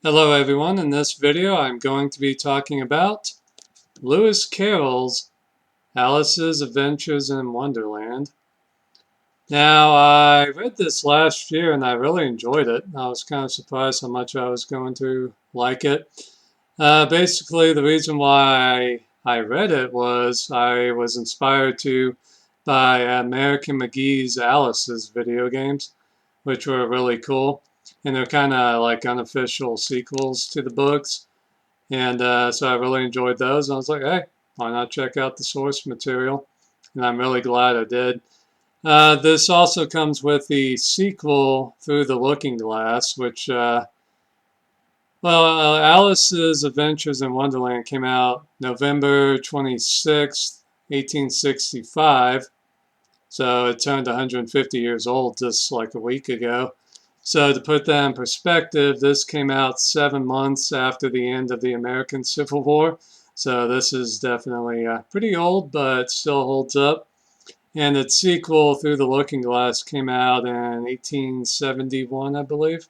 Hello everyone, in this video I'm going to be talking about Lewis Carroll's Alice's Adventures in Wonderland. Now, I read this last year and I really enjoyed it. I was kind of surprised how much I was going to like it. Basically, the reason why I read it was I was inspired to by American McGee's Alice's video games, which were really cool. And they're kind of like unofficial sequels to the books. And so I really enjoyed those. And I was like, hey, why not check out the source material? And I'm really glad I did. This also comes with the sequel, Through the Looking Glass, which, Alice's Adventures in Wonderland came out November 26th, 1865. So it turned 150 years old just like a week ago. So to put that in perspective, this came out 7 months after the end of the American Civil War. So this is definitely pretty old, but still holds up. And its sequel, Through the Looking Glass, came out in 1871, I believe.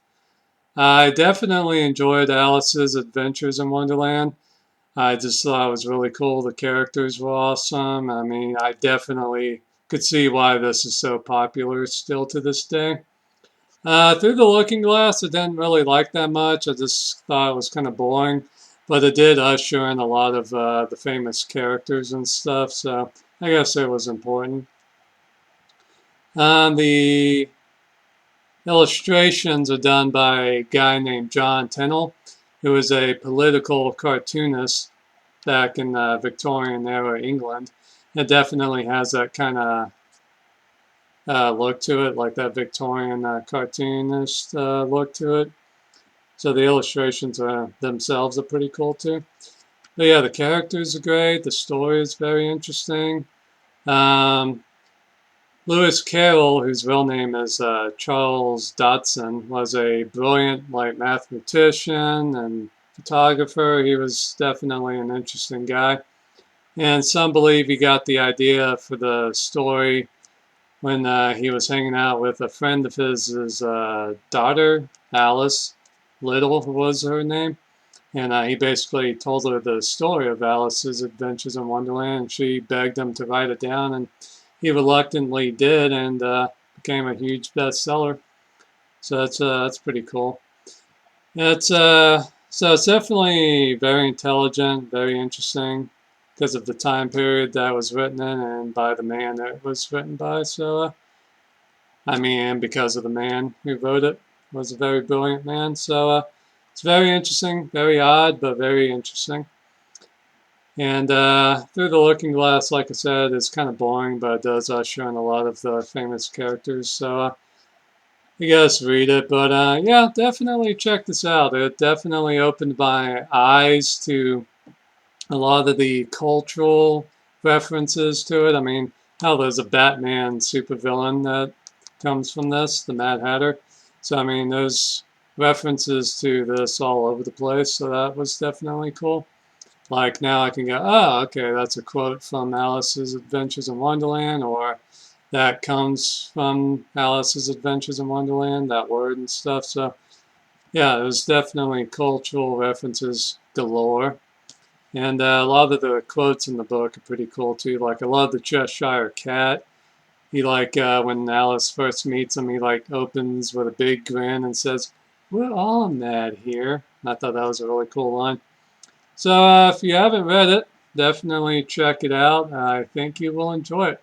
I definitely enjoyed Alice's Adventures in Wonderland. I just thought it was really cool. The characters were awesome. I mean, I definitely could see why this is so popular still to this day. Through the Looking Glass, I didn't really like that much. I just thought it was kind of boring, but it did usher in a lot of the famous characters and stuff, so I guess it was important. The illustrations are done by a guy named John Tennell, who was a political cartoonist back in Victorian era England. It definitely has that kind of look to it, like that Victorian cartoonist look to it. So the illustrations themselves are pretty cool too. But yeah, the characters are great. The story is very interesting. Um, Lewis Carroll, whose real name is Charles Dodson, was a brilliant like mathematician and photographer. He was definitely an interesting guy. And some believe he got the idea for the story when he was hanging out with a friend of his daughter, Alice Little was her name. And he basically told her the story of Alice's Adventures in Wonderland. And she begged him to write it down, and he reluctantly did, and became a huge bestseller. So that's pretty cool. So it's definitely very intelligent, very interesting, because of the time period that was written in and by the man that it was written by. So I mean, because of the man who wrote it was a very brilliant man. So it's very interesting, very odd, but very interesting. And Through the Looking Glass, like I said, is kind of boring, but it does usher in a lot of the famous characters. So you guys read it. But yeah, definitely check this out. It definitely opened my eyes to a lot of the cultural references to it. I mean, hell, there's a Batman supervillain that comes from this, the Mad Hatter. So, I mean, there's references to this all over the place. So that was definitely cool. Like now I can go, oh, okay, that's a quote from Alice's Adventures in Wonderland, or that comes from Alice's Adventures in Wonderland, that word and stuff. So, yeah, there's definitely cultural references galore. And a lot of the quotes in the book are pretty cool too. Like I love the Cheshire Cat. He like when Alice first meets him, he like opens with a big grin and says, "We're all mad here." And I thought that was a really cool line. So if you haven't read it, definitely check it out. I think you will enjoy it.